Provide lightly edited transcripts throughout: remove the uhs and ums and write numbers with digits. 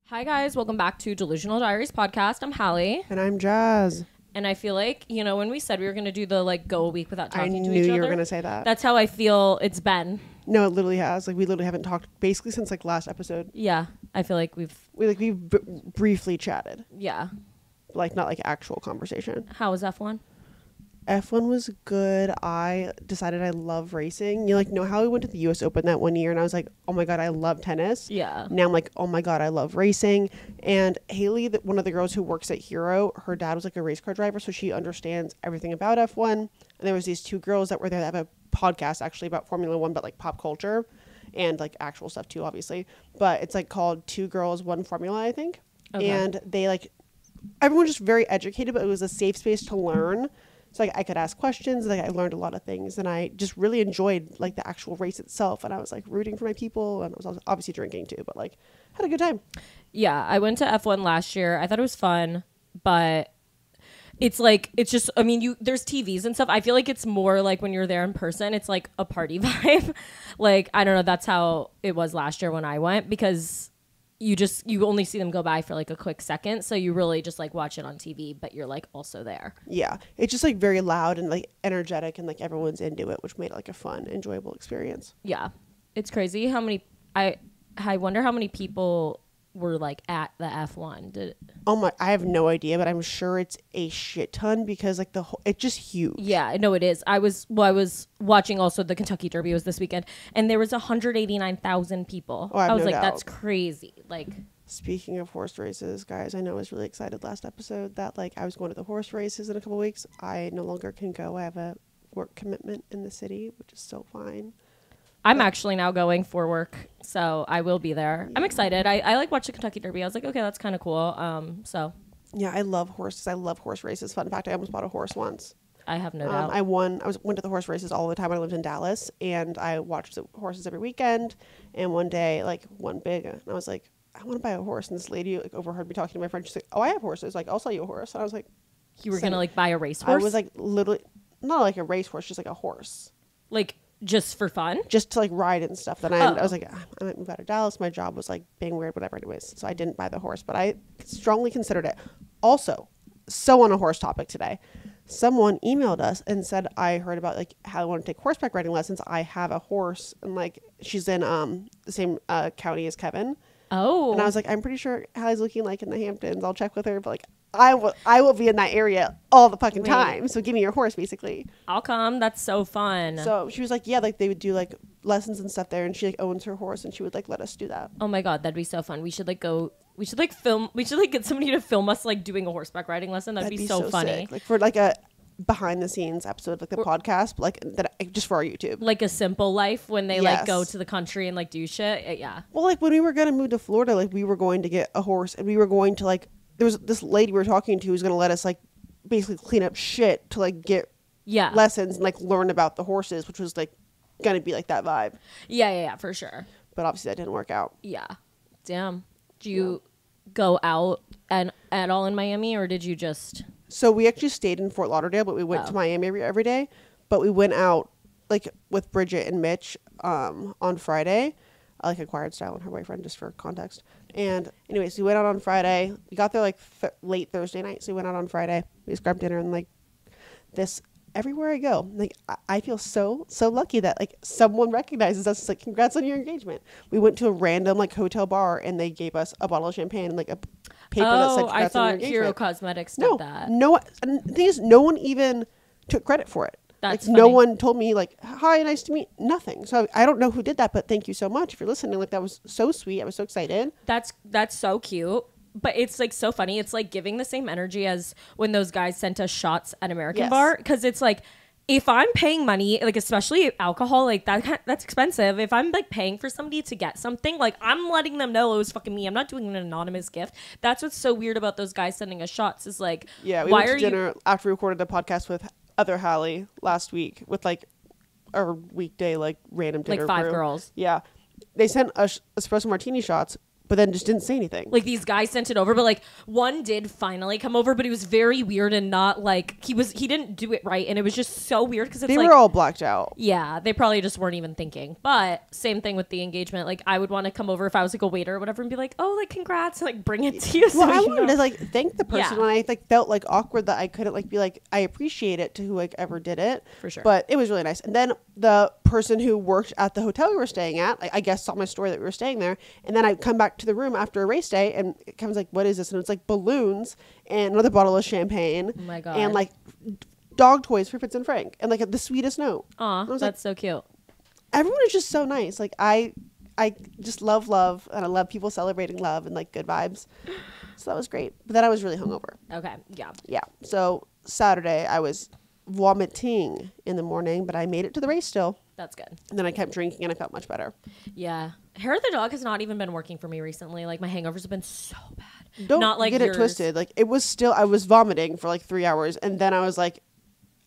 Hi guys, welcome back to Delusional Diaries Podcast. I'm Hallie. And I'm Jazz. And I feel like, when we said we were going to do the go a week without talking to each other. I knew you were going to say that. That's how I feel it's been. No, it literally has. We literally haven't talked basically since last episode. Yeah, I feel like we've briefly chatted. Yeah. Not actual conversation. How was F1? F1 was good. I decided I love racing. You know how we went to the US Open that one year and I was like, oh my God, I love tennis. Yeah. Now I'm like, oh my God, I love racing. And Haley, one of the girls who works at Hero, her dad was a race car driver, so she understands everything about F1. And there was these two girls that were there that have a podcast actually about Formula One, but pop culture and actual stuff too, obviously. But it's called Two Girls, One Formula, I think. Okay. And they everyone just very educated, but it was a safe space to learn. So I could ask questions, I learned a lot of things, and I just really enjoyed the actual race itself. And I was rooting for my people, and I was obviously drinking too, but had a good time. Yeah, I went to F1 last year. I thought it was fun, but it's just, there's TVs and stuff. I feel like it's more when you're there in person, it's a party vibe. I don't know, that's how it was last year when I went, because you only see them go by for a quick second, so you really just watch it on TV, but you're also there. Yeah, it's just very loud and energetic, and everyone's into it, which made it a fun, enjoyable experience. Yeah, it's crazy how many I wonder how many people were at the F1. I have no idea, but I'm sure it's a shit ton, because it's just huge. Yeah, I know it is. I was watching also the Kentucky Derby was this weekend, and there was 189,000 people. Oh, I was no doubt. That's crazy. Speaking of horse races, guys, I know I was really excited last episode that I was going to the horse races in a couple weeks. I no longer can go. I have a work commitment in the city, which is so fine. I'm actually now going for work, so I will be there. I'm excited. I watched the Kentucky Derby. I was okay, that's kind of cool. Yeah, I love horses. I love horse races. Fun fact, I almost bought a horse once. I have no doubt. I went to the horse races all the time when I lived in Dallas, and I watched the horses every weekend. And one day, one big, and I was like, I want to buy a horse. And this lady overheard me talking to my friend. She's like, oh, I have horses. I'll sell you a horse. And I was like, you were gonna buy a racehorse? I was literally not a racehorse, just a horse. Just for fun? Just to ride and stuff. Then I was like, I might move out of Dallas. My job was being weird, whatever anyways. So I didn't buy the horse, but I strongly considered it. Also, so on a horse topic today, someone emailed us and said, I heard about how I want to take horseback riding lessons. I have a horse, and she's in the same county as Kevin. Oh. And I was like, I'm pretty sure Hallie's looking in the Hamptons. I'll check with her, but I will be in that area all the fucking time. So give me your horse, basically. I'll come. That's so fun. So she was like, yeah, they would do lessons and stuff there, and she owns her horse, and she would let us do that. Oh my God, that'd be so fun. We should go. We should film. We should get somebody to film us doing a horseback riding lesson. That'd be so funny. Sick. For a behind the scenes episode of the podcast, but that just for our YouTube. A simple life when they go to the country and do shit. Yeah. Well, when we were gonna move to Florida, we were going to get a horse, and we were going to there was this lady we were talking to who was going to let us basically clean up shit to get lessons and learn about the horses, which was going to be that vibe. Yeah, for sure. But obviously that didn't work out. Yeah. Damn. Do you go out and at all in Miami, or did you just? So we actually stayed in Fort Lauderdale, but we went to Miami every day. But we went out with Bridget and Mitch on Friday. Acquired Style and her boyfriend, just for context. And anyways, we went out on Friday. We got there late Thursday night, so we went out on Friday. We just grabbed dinner, and this everywhere I go, I feel so lucky that someone recognizes us. It's congrats on your engagement. We went to a random hotel bar, and they gave us a bottle of champagne and a paper that said congrats I thought on your engagement. Hero Cosmetics did that. No. And the thing is, no one even took credit for it. That's no one told me hi, nice to meet, nothing. So I don't know who did that, but thank you so much if you're listening. That was so sweet. I was so excited. That's so cute. But it's so funny. It's giving the same energy as when those guys sent us shots at American Bar, because it's if I'm paying money, especially alcohol, that's expensive. If I'm paying for somebody to get something, I'm letting them know it was fucking me. I'm not doing an anonymous gift. That's what's so weird about those guys sending us shots is we went to dinner after we recorded a podcast with other Hallie last week with our weekday random dinner 5 crew. girls. Yeah, they sent us espresso martini shots, but then just didn't say anything. Like these guys sent it over, but like one did finally come over, but he was very weird and not like he didn't do it right, and it was just so weird because they were all blacked out. Yeah, they probably just weren't even thinking. But same thing with the engagement. Like I would want to come over if I was like a waiter or whatever and be like, oh, like congrats, and like bring it to you. Well, I wanted to like thank the person, and I like felt like awkward that I couldn't like be like, I appreciate it to who like ever did it for sure. But it was really nice. And then the person who worked at the hotel we were staying at, like, I guess saw my story that we were staying there, and then I come back to the room after a race day, and Kevin's like, what is this? And it's like balloons and another bottle of champagne. Oh my God. And like dog toys for Fitz and Frank, and like the sweetest note. Aw, that's like, so cute. Everyone is just so nice. Like I just love, and I love people celebrating love and like good vibes. So that was great. But then I was really hungover. Okay, yeah. Yeah. So Saturday I was vomiting in the morning, but I made it to the race still. That's good. And then I kept drinking and I felt much better. Yeah. Hair of the dog has not even been working for me recently. Like my hangovers have been so bad. Don't not like get yours. It twisted. Like it was still, I was vomiting for like 3 hours, and then I was like,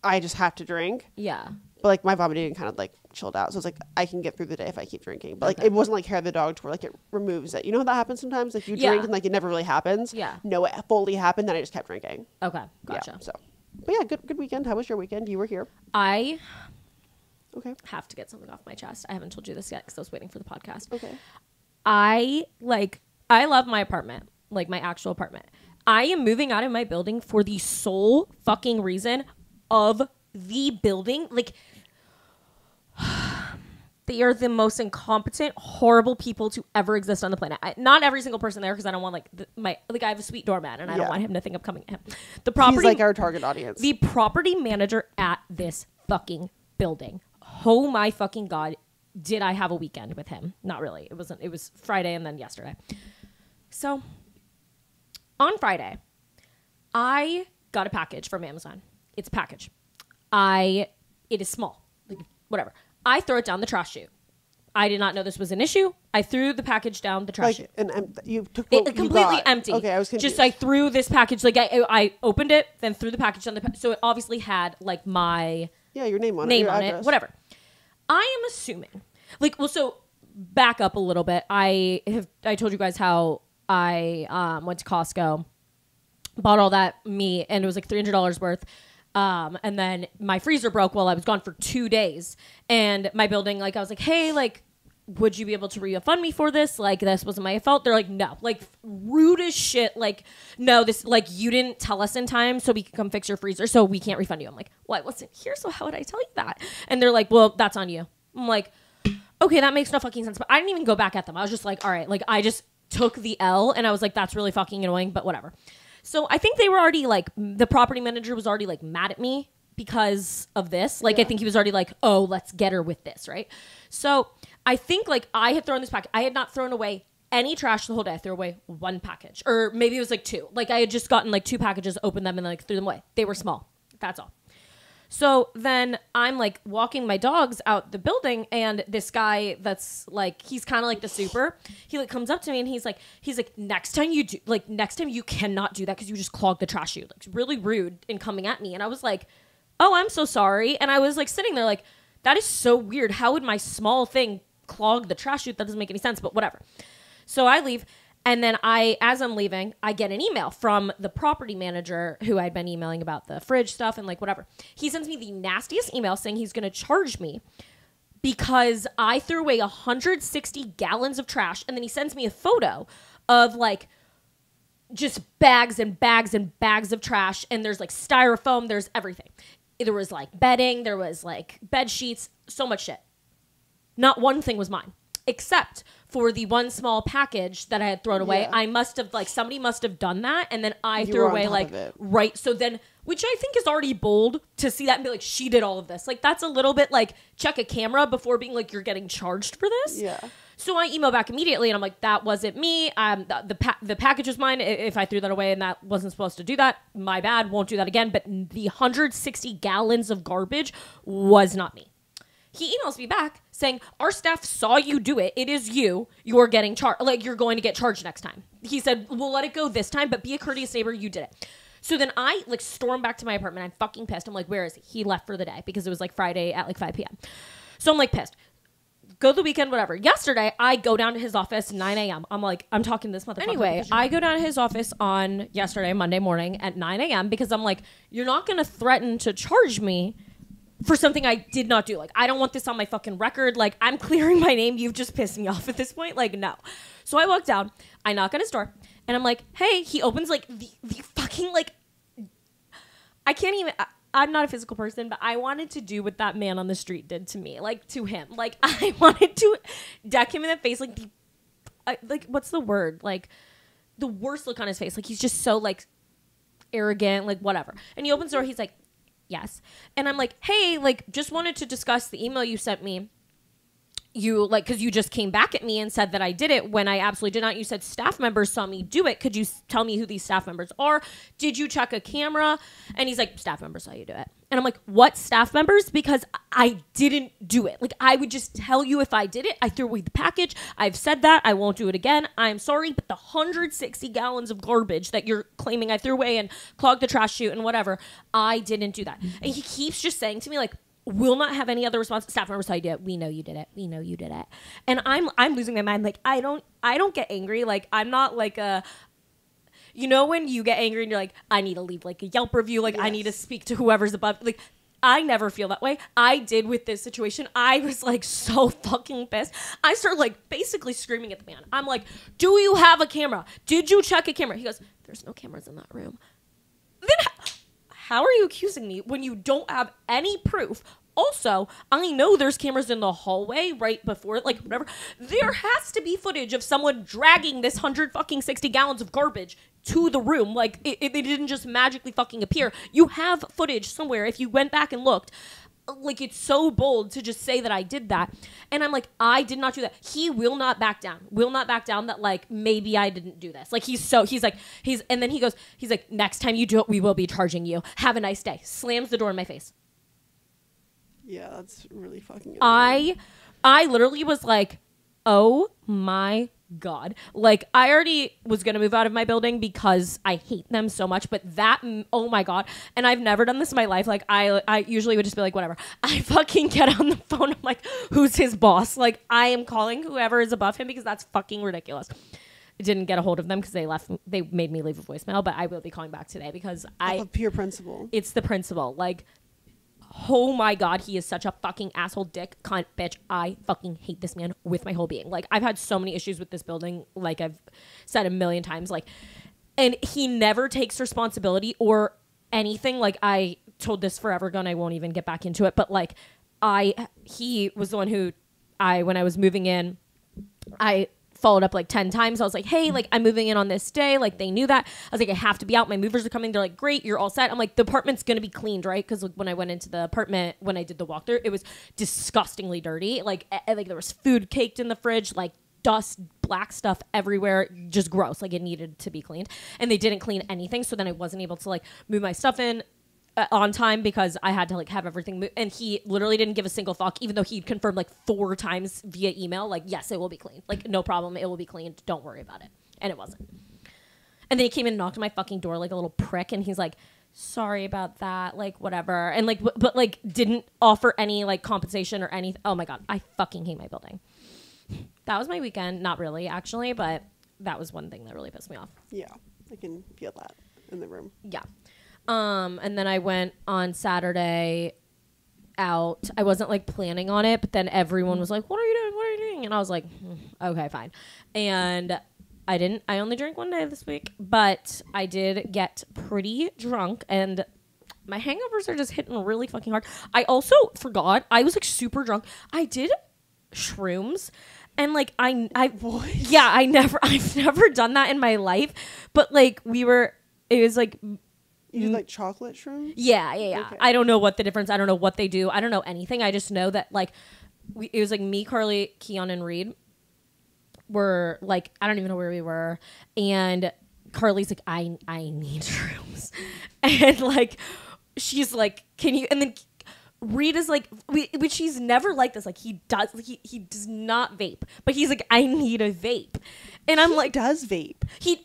I just have to drink. Yeah. But like my vomiting kind of like chilled out. So it's like I can get through the day if I keep drinking. But like it wasn't like hair of the dog to where like it removes it. You know how that happens sometimes? Like you drink and like it never really happens. Yeah. No, it fully happened. Then I just kept drinking. Okay. Gotcha. Yeah, so, but yeah, good weekend. How was your weekend? You were here. I have to get something off my chest. I haven't told you this yet because I was waiting for the podcast. Okay. I love my apartment, like my actual apartment. I am moving out of my building for the sole fucking reason of the building. Like, they are the most incompetent, horrible people to ever exist on the planet. Not every single person there, because I don't want I have a sweet doorman, and I don't want him to think I'm coming at him. He's like our target audience. The property manager at this fucking building. Oh my fucking God. Did I have a weekend with him? Not really. It was Friday and then yesterday. So on Friday, I got a package from Amazon. It's a package. It is small. Like, whatever. I throw it down the trash chute. I did not know this was an issue. I threw the package down the trash chute. And you took it completely empty. Okay, I was confused. Just I threw this package. Like I opened it, then threw the package down so it obviously had like my your name on it, whatever. I am assuming, so back up a little bit. I told you guys how I went to Costco, bought all that meat, and it was like $300 worth. And then my freezer broke while I was gone for 2 days, and my building, I was like, hey, would you be able to refund me for this? Like, this wasn't my fault. They're like, no, rude as shit. Like, no, this, you didn't tell us in time so we can come fix your freezer, so we can't refund you. I'm like, well, I wasn't here, so how would I tell you that? And they're like, well, that's on you. I'm like, okay, that makes no fucking sense. But I didn't even go back at them. I was just like, all right, I just took the L, and I was like, that's really fucking annoying, but whatever. So I think they were already the property manager was already mad at me because of this. I think he was already like, oh, let's get her with this, right? So I think I had thrown this package. I had not thrown away any trash the whole day. I threw away one package, or maybe it was 2. I had just gotten 2 packages, opened them, and then threw them away. They were small. That's all. So then I'm walking my dogs out the building, and this guy that's he's kind of the super. He comes up to me and he's like, next time you cannot do that because you just clogged the trash chute. Really rude in coming at me. And I was like, oh, I'm so sorry. And I was sitting there that is so weird. How would my small thing clog the trash chute? That doesn't make any sense, but whatever. So I leave. And then as I'm leaving, I get an email from the property manager who I'd been emailing about the fridge stuff and whatever. He sends me the nastiest email saying he's going to charge me because I threw away 160 gallons of trash. And then he sends me a photo of just bags and bags and bags of trash. And there's styrofoam, there's everything. There was bedding, there was bed sheets, so much shit. Not one thing was mine, except for the one small package that I had thrown away. I must have, somebody must have done that, and then I threw away, right. So then, which I think is already bold to see that and be she did all of this. That's a little bit check a camera before being you're getting charged for this. Yeah. So I email back immediately, and I'm like, that wasn't me. The package was mine. If I threw that away and that wasn't supposed to do that, my bad. Won't do that again. But the 160 gallons of garbage was not me. He emails me back saying, our staff saw you do it. It is you. You're getting charged. You're going to get charged next time. He said, we'll let it go this time, but be a courteous neighbor. You did it. So then I storm back to my apartment. I'm fucking pissed. I'm like, where is he? He left for the day because it was Friday at 5 p.m. So I'm pissed. go the weekend, whatever. Yesterday, I go down to his office 9 a.m. I'm like, I'm talking to this motherfucker. Anyway, I go down to his office on yesterday, Monday morning at 9 a.m. because I'm like, you're not going to threaten to charge me for something I did not do. Like, I don't want this on my fucking record. Like, I'm clearing my name. You've just pissed me off at this point. Like, no. So I walk down. I knock on his door. And I'm like, hey. He opens, like, the fucking, like, I can't even... I'm not a physical person, but I wanted to do what that man on the street did to me, like to him. Like I wanted to deck him in the face, like like what's the word? Like the worst look on his face. Like he's just so like arrogant, like whatever. And he opens the door. He's like, yes. And I'm like, hey, like just wanted to discuss the email you sent me. You like, because you just came back at me and said that I did it when I absolutely did not. You said staff members saw me do it. Could you tell me who these staff members are? Did you check a camera? And he's like, staff members saw you do it. And I'm like, what staff members? Because I didn't do it. Like, I would just tell you if I did it. I threw away the package. I've said that. I won't do it again. I'm sorry, but the 160 gallons of garbage that you're claiming I threw away and clogged the trash chute and whatever, I didn't do that. And he keeps just saying to me, like, will not have any other response. Staff members saw you do it. We know you did it. We know you did it. And I'm losing my mind. Like, I don't get angry. Like, I'm not like a, you know, when you get angry and you're like, I need to leave like a Yelp review. Like, yes. I need to speak to whoever's above. Like, I never feel that way. I did with this situation. I was like so fucking pissed. I started like basically screaming at the man. I'm like, do you have a camera? Did you check a camera? He goes, there's no cameras in that room. Then how are you accusing me when you don't have any proof? Also, I know there's cameras in the hallway right before, like, whatever. There has to be footage of someone dragging this 160 gallons of garbage to the room. Like, it didn't just magically fucking appear. You have footage somewhere if you went back and looked. Like, it's so bold to just say that I did that. And I'm like, I did not do that. He will not back down. Will not back down that, like, maybe I didn't do this. Like, and then he's like, next time you do it, we will be charging you. Have a nice day. Slams the door in my face. Yeah, that's really fucking annoying. I literally was like, oh my God. Like, I already was going to move out of my building because I hate them so much. But that, oh my God. And I've never done this in my life. Like, I usually would just be like, whatever. I fucking get on the phone. I'm like, who's his boss? Like, I am calling whoever is above him because that's fucking ridiculous. I didn't get a hold of them because they made me leave a voicemail. But I will be calling back today because Off of pure principle. It's the principle. Like, oh my God, he is such a fucking asshole, dick, cunt, bitch. I fucking hate this man with my whole being. Like, I've had so many issues with this building, like I've said a million times. Like, and he never takes responsibility or anything. Like, I told this forever ago and I won't even get back into it. But like, he was the one who when I was moving in, I followed up like 10 times. I was like, hey, like, I'm moving in on this day. Like, they knew that. I was like, I have to be out. My movers are coming. They're like, great, you're all set. I'm like, the apartment's going to be cleaned, right? Because like, when I went into the apartment, when I did the walkthrough, it was disgustingly dirty. Like there was food caked in the fridge, like dust, black stuff everywhere, just gross. Like, it needed to be cleaned. And they didn't clean anything. So then I wasn't able to like move my stuff in on time because I had to like have everything move. And he literally didn't give a single fuck, even though he'd confirmed like 4 times via email, like, yes, it will be cleaned. Like, no problem, it will be cleaned. Don't worry about it. And it wasn't. And then he came in and knocked on my fucking door like a little prick. And he's like, sorry about that, like, whatever. And like, but like didn't offer any like compensation or anything. Oh my God, I fucking hate my building. That was my weekend. Not really, actually, but that was one thing that really pissed me off. Yeah, I can feel that in the room. Yeah. And then I went on Saturday out. I wasn't like planning on it, but then everyone was like, what are you doing? What are you doing? And I was like, okay, fine. And I only drank one day this week, but I did get pretty drunk and my hangovers are just hitting really fucking hard. I also forgot, I was like super drunk. I did shrooms and like, I've never done that in my life, but like it was like, you did like chocolate shrooms? Yeah. Okay. I don't know what the difference. I don't know what they do. I don't know anything. I just know that like it was like me, Carly, Keon, and Reed were like, I don't even know where we were. And Carly's like, I need shrooms. And like, she's like, can you? And then Reed is like, which he's never like this. Like he does not vape, but he's like, I need a vape. And I'm like, does vape? He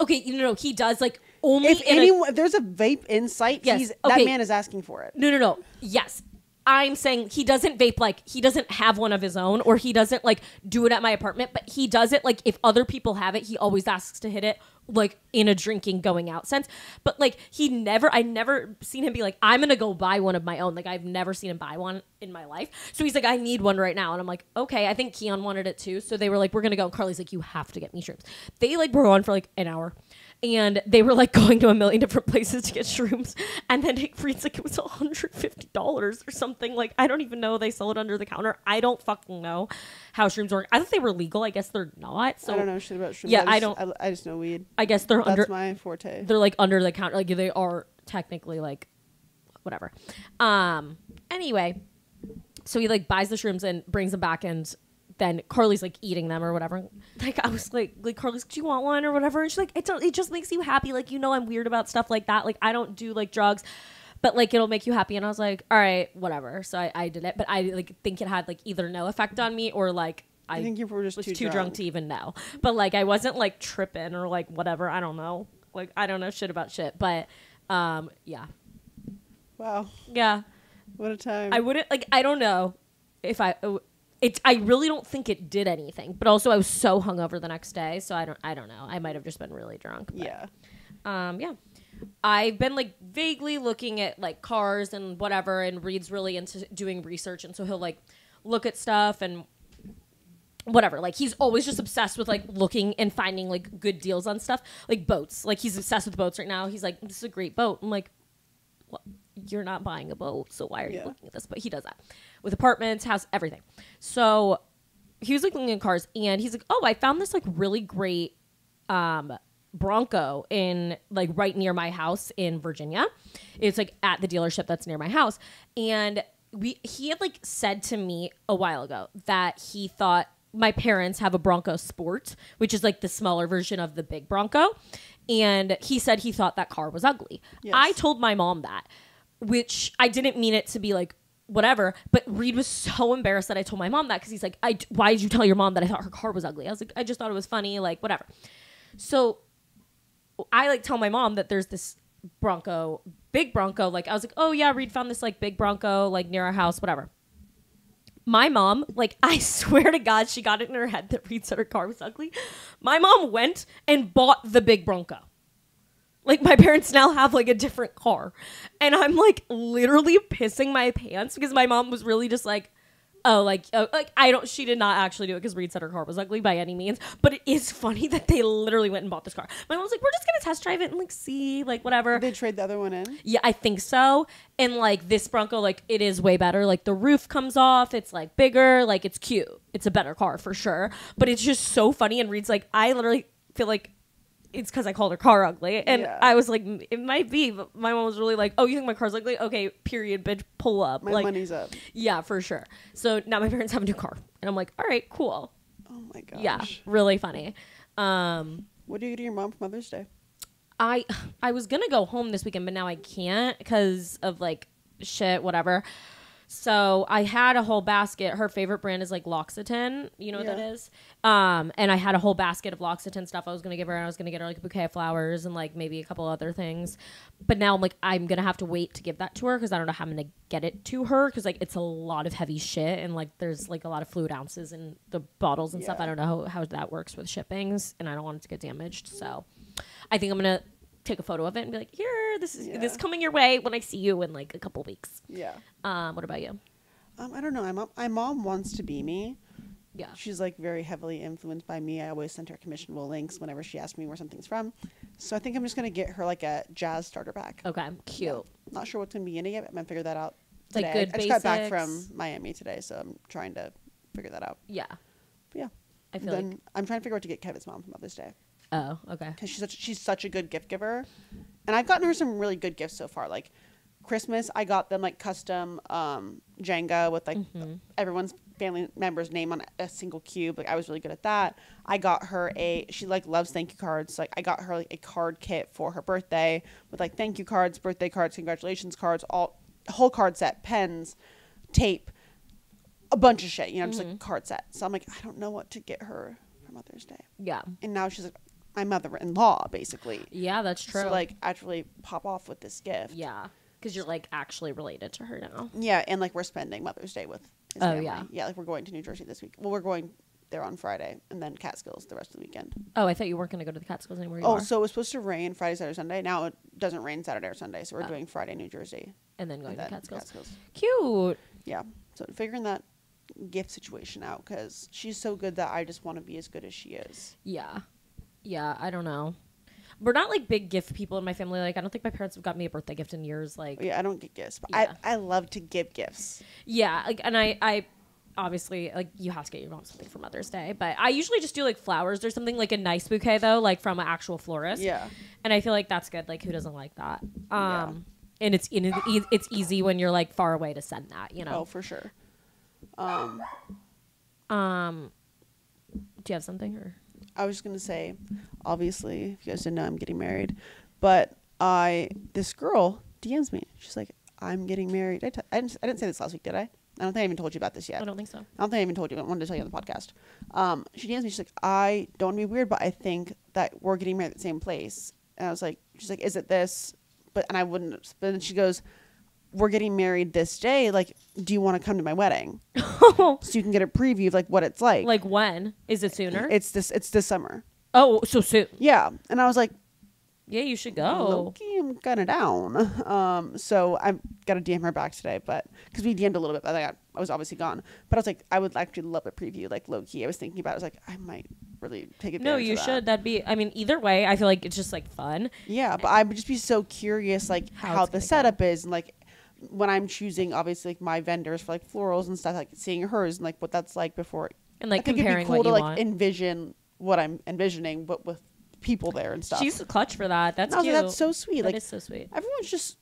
does like. Only if there's a vape in sight, yes, that man is asking for it. No. Yes. I'm saying he doesn't vape, like, he doesn't have one of his own, or he doesn't, like, do it at my apartment, but he does it, like, if other people have it, he always asks to hit it, like, in a drinking going out sense. But, like, I never seen him be like, I'm gonna go buy one of my own. Like, I've never seen him buy one in my life. So he's like, I need one right now. And I'm like, okay. I think Keon wanted it too. So they were like, we're gonna go. And Carly's like, you have to get me shrooms. They, like, were on for, like, an hour. And they were, like, going to a million different places to get shrooms. And then Reed's like, it was $150 or something. Like, I don't even know. They sell it under the counter. I don't fucking know how shrooms work. I thought they were legal. I guess they're not. So I don't know shit about shrooms. Yeah, I just know weed. I guess they're That's my forte. They're, like, under the counter. Like, they are technically, like, whatever. Anyway, so he, like, buys the shrooms and brings them back, and then Carly's, like, eating them or whatever. Like, I was like Carly's, do you want one or whatever? And she's like, it just makes you happy. Like, you know, I'm weird about stuff like that. Like, I don't do, like, drugs, but, like, it'll make you happy. And I was like, all right, whatever. So I did it, but I, like, think it had, like, either no effect on me or, like, I think you were just was too drunk to even know. But, like, I wasn't, like, tripping or, like, whatever. I don't know. Like, I don't know shit about shit, but yeah. Wow. Yeah. What a time. I wouldn't, like, I don't know if I really don't think it did anything, but also I was so hungover the next day, so I don't know. I might have just been really drunk. But, yeah. Yeah. I've been, like, vaguely looking at, like, cars and whatever, and Reed's really into doing research, and so he'll, like, look at stuff and whatever. Like, he's always just obsessed with, like, looking and finding, like, good deals on stuff. Like, boats. Like, he's obsessed with boats right now. He's like, this is a great boat. I'm like, well, you're not buying a boat, so why are you looking at this? But he does that with apartments, house, everything. So he was, like, looking at cars, and he's like, oh, I found this, like, really great Bronco in, like, right near my house in Virginia. It's, like, at the dealership that's near my house. And he had, like, said to me a while ago that he thought my parents have a Bronco Sport, which is, like, the smaller version of the big Bronco. And he said he thought that car was ugly. Yes. I told my mom that, which I didn't mean it to be, like, whatever. But Reed was so embarrassed that I told my mom that, because he's like, why did you tell your mom that I thought her car was ugly? I was like, I just thought it was funny, like, whatever. So I, like, tell my mom that there's this Bronco, big Bronco. Like, I was like, oh, yeah, Reed found this, like, big Bronco, like, near our house, whatever. My mom, like, I swear to God, she got it in her head that Reed said her car was ugly. My mom went and bought the big Bronco. Like, my parents now have, like, a different car. And I'm, like, literally pissing my pants because my mom was really just like, she did not actually do it because Reed said her car was ugly by any means. But it is funny that they literally went and bought this car. My mom's like, we're just going to test drive it and, like, see, like, whatever. Did they trade the other one in? Yeah, I think so. And, like, this Bronco, like, it is way better. Like, the roof comes off. It's, like, bigger. Like, it's cute. It's a better car for sure. But it's just so funny. And Reed's like, I literally feel like it's because I called her car ugly. And I was like, it might be. But my mom was really like, oh, you think my car's ugly? Okay, period, bitch, pull up. My like, money's up. Yeah, for sure. So now my parents have a new car. And I'm like, all right, cool. Oh, my gosh. Yeah, really funny. What do you do to your mom for Mother's Day? I was going to go home this weekend, but now I can't because of, like, shit, whatever. So I had a whole basket. Her favorite brand is, like, L'Occitane. You know what that is? And I had a whole basket of L'Occitane stuff I was going to give her. And I was going to get her, like, a bouquet of flowers and, like, maybe a couple other things. But now I'm like, I'm going to have to wait to give that to her because I don't know how I'm going to get it to her because, like, it's a lot of heavy shit. And, like, there's, like, a lot of fluid ounces in the bottles and stuff. I don't know how that works with shippings. And I don't want it to get damaged. So I think I'm going to take a photo of it and be like, here, this is coming your way when I see you in, like, a couple weeks. Yeah. What about you? I don't know. My mom wants to be me. Yeah. She's, like, very heavily influenced by me. I always send her commissionable links whenever she asks me where something's from. So I think I'm just going to get her, like, a jazz starter pack. Okay. Cute. Yeah. Not sure what's going to be in it yet, but I'm going to figure that out today. Like good I just got back from Miami today, so I'm trying to figure that out. Yeah. But yeah. I feel like I'm trying to figure out what to get Kevin's mom for Mother's Day. Oh, okay. Because she's such a good gift giver. And I've gotten her some really good gifts so far. Like, Christmas, I got them, like, custom Jenga with, like, everyone's family member's name on a single cube. Like, I was really good at that. I got her she, like, loves thank you cards. Like, I got her, like, a card kit for her birthday with, like, thank you cards, birthday cards, congratulations cards, a whole card set, pens, tape, a bunch of shit, you know, just, like, a card set. So I'm like, I don't know what to get her for Mother's Day. Yeah. And now she's like, my mother-in-law, basically. Yeah, that's true. So, like, actually pop off with this gift. Yeah. Because you're like actually related to her now. Yeah, and like we're spending Mother's Day with his family. Yeah. Yeah, like we're going to New Jersey this week. Well, we're going there on Friday and then Catskills the rest of the weekend. Oh, I thought you weren't going to go to the Catskills anymore. So it was supposed to rain Friday, Saturday, Sunday. Now it doesn't rain Saturday or Sunday, so we're doing Friday, New Jersey. And then going to Catskills. Cute. Yeah. So figuring that gift situation out because she's so good that I just want to be as good as she is. Yeah. Yeah, I don't know. We're not like big gift people in my family. Like I don't think my parents have got me a birthday gift in years. Like yeah, I don't get gifts, but yeah. I love to give gifts. Yeah, like and I obviously like you have to get your mom something for Mother's Day, but I usually just do like flowers or something, like a nice bouquet though, like from an actual florist. Yeah, and I feel like that's good. Like who doesn't like that? And it's easy when you're like far away to send that, you know. Oh, for sure. Do you have something or? I was just gonna say, obviously, if you guys didn't know, I'm getting married, but this girl DMs me. She's like, "I'm getting married." I didn't say this last week, did I? I don't think I even told you about this yet. I don't think so. I don't think I even told you. I wanted to tell you on the podcast. She DMs me. She's like, "I don't want to be weird, but I think that we're getting married at the same place." And I was like, "She's like, is it this?" And I wouldn't. But then she goes, "We're getting married this day. Like, do you want to come to my wedding so you can get a preview of like what it's like?" Like when? Is it sooner? It's this summer. Oh, so soon. Yeah, and I was like, yeah, you should go. "Low-key, I'm kind of down." So I've got to DM her back today, but because we DM'd a little bit, but I was obviously gone. But I was like, I would actually love a preview, like low key. I was thinking about it. I was like, I might really take advantage. No, you of that. should. That'd be. I mean, either way, I feel like it's just like fun. Yeah, but I would just be so curious, like how the setup is, and like when I'm choosing, obviously, like my vendors for like florals and stuff, like seeing hers and like what that's like before. And like I think comparing it'd be cool what to you like want. envision what I'm envisioning, but with people there and stuff. She's clutch for that. That's cute. That's so sweet. That like is so sweet. Everyone's just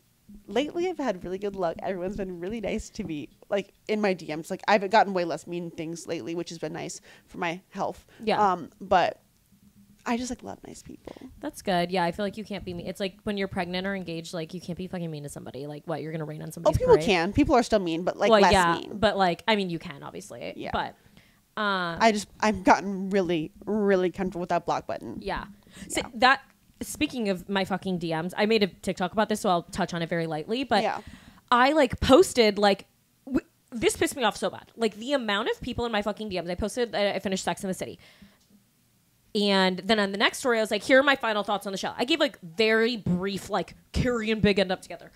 lately. I've had really good luck. Everyone's been really nice to me. Like in my DMs, like I've gotten way less mean things lately, which has been nice for my health. Yeah. But I just like love nice people. That's good. Yeah, I feel like you can't be mean. It's like when you're pregnant or engaged, like you can't be fucking mean to somebody. Like what, you're gonna rain on somebody's people parade? can. People are still mean, but like less mean. But like, I mean, you can obviously. Yeah. But I've gotten really, really comfortable with that block button. Yeah. So that, speaking of my fucking DMs, I made a TikTok about this, so I'll touch on it very lightly. But yeah. I like posted like this pissed me off so bad. Like the amount of people in my fucking DMs. I posted that I finished Sex in the City. And then on the next story, I was like, here are my final thoughts on the show. I gave like very brief, like Carrie and Big end up together.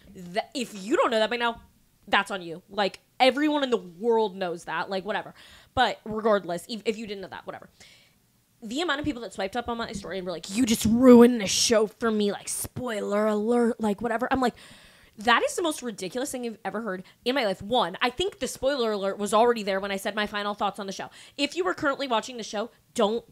If you don't know that by now, that's on you. Like everyone in the world knows that, like whatever. But regardless, if you didn't know that, whatever. The amount of people that swiped up on my story and were like, you just ruined the show for me. Like spoiler alert, like whatever. I'm like, that is the most ridiculous thing you've ever heard in my life. One, I think the spoiler alert was already there when I said my final thoughts on the show. If you were currently watching the show, don't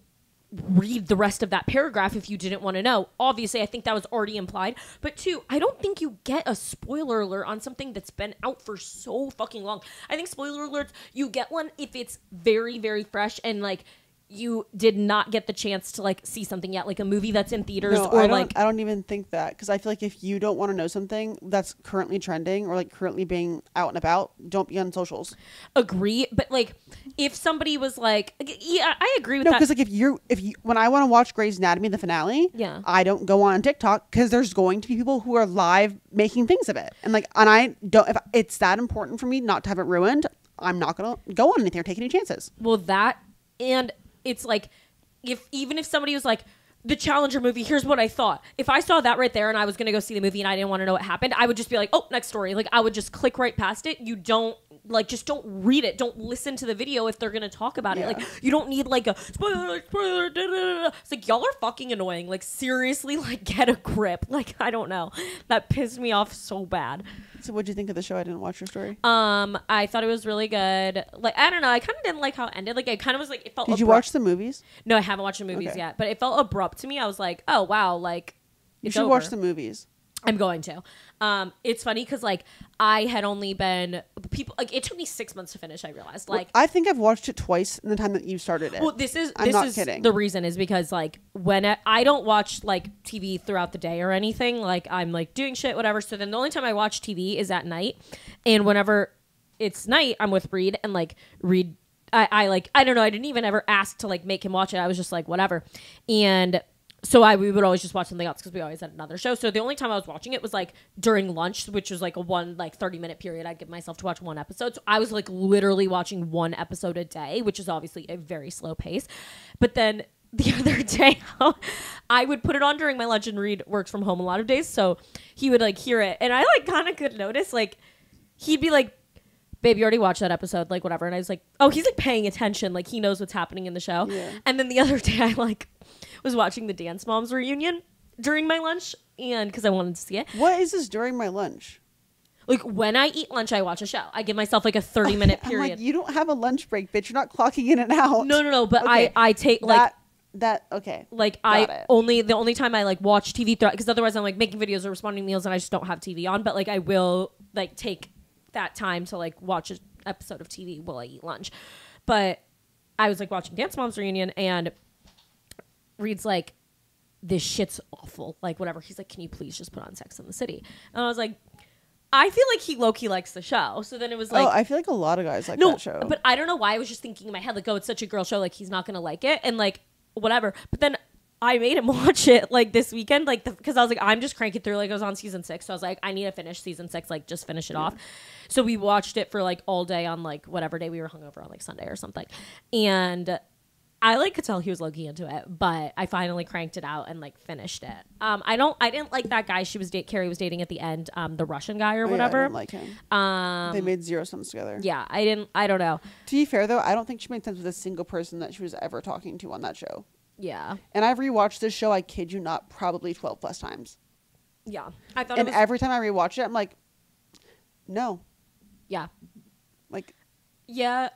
read the rest of that paragraph if you didn't want to know. Obviously, I think that was already implied. But two, I don't think you get a spoiler alert on something that's been out for so fucking long. I think spoiler alerts, you get one if it's very, very fresh and like you did not get the chance to like see something yet, like a movie that's in theaters. No, or I don't even think that, because I feel like if you don't want to know something that's currently trending or like currently being out and about, don't be on socials. Agree, but like if somebody was like, yeah, I agree with that. No, because like if you when I want to watch Grey's Anatomy the finale, yeah, I don't go on TikTok because there's going to be people who are live making things of it, and I don't. If it's that important for me not to have it ruined, I'm not gonna go on anything or take any chances. Well, that and. It's like, even if somebody was like, the Challenger movie, here's what I thought. If I saw that right there and I was going to go see the movie and I didn't want to know what happened, I would just be like, oh, next story. Like, I would just click right past it. You don't, like, just don't read it. Don't listen to the video if they're going to talk about it. Like, you don't need, like, a spoiler, da, da, da. It's like, y'all are fucking annoying. Like, seriously, like, get a grip. Like, I don't know. That pissed me off so bad. So what'd you think of the show? I didn't watch your story. I thought it was really good. Like, I don't know. I kind of didn't like how it ended. Like, it kind of was like, it felt Did you watch the movies? No, I haven't watched the movies yet. But it felt abrupt to me. I was like, oh, wow. Like, you should watch the movies. I'm going to. It's funny because, like, I had only been... people like it took me 6 months to finish, I realized. Like, I think I've watched it twice in the time that you started it. Well, I'm not kidding. The reason is because, like, when I don't watch, like, TV throughout the day or anything. Like, I'm, like, doing shit, whatever. So then the only time I watch TV is at night. And whenever it's night, I'm with Reed. And, like, Reed... I don't know. I didn't even ever ask to, like, make him watch it. I was just like, whatever. And... So we would always just watch something else because we always had another show. So the only time I was watching it was like during lunch, which was like a 30-minute period. I'd give myself to watch one episode. So I was like literally watching one episode a day, which is obviously a very slow pace. But then the other day, I would put it on during my lunch, and Reed works from home a lot of days. So he would like hear it. And I like kind of could notice, like, he'd be like, babe, you already watched that episode, like whatever. And I was like, oh, he's like paying attention. Like he knows what's happening in the show. Yeah. And then the other day I like was watching the Dance Moms reunion during my lunch, and because I wanted to see it. What is this during my lunch? Like when I eat lunch, I watch a show. I give myself like a 30-minute period. I'm like, you don't have a lunch break, bitch. You're not clocking in and out. No. But okay. I take like okay. Like the only time I like watch TV because otherwise I'm like making videos or responding to meals and I just don't have TV on. But like I will like take that time to like watch an episode of TV while I eat lunch. But I was like watching Dance Moms reunion, and Reed's like, this shit's awful, like whatever. He's like, can you please just put on Sex and the City? And I was like, I feel like he low-key likes the show. So then it was like, I feel like a lot of guys like that show. But I don't know why. I was just thinking in my head like, oh, it's such a girl show, like he's not gonna like it, and like whatever. But then I made him watch it like this weekend, like because I was like, I'm just cranking through. Like I was on season 6, so I was like, I need to finish season 6, like just finish it off. So we watched it for like all day on like whatever day we were hungover on, like Sunday or something. And I like could tell he was low-key into it, but I finally cranked it out and like finished it. I didn't like that guy Carrie was dating at the end, the Russian guy or whatever. Yeah, I didn't like him. They made zero sense together. Yeah, I don't know. To be fair though, I don't think she made sense with a single person that she was ever talking to on that show. Yeah. And I've rewatched this show, I kid you not, probably 12 plus times. Yeah. I thought and every time I rewatch it, I'm like, no. Yeah. Like, yeah.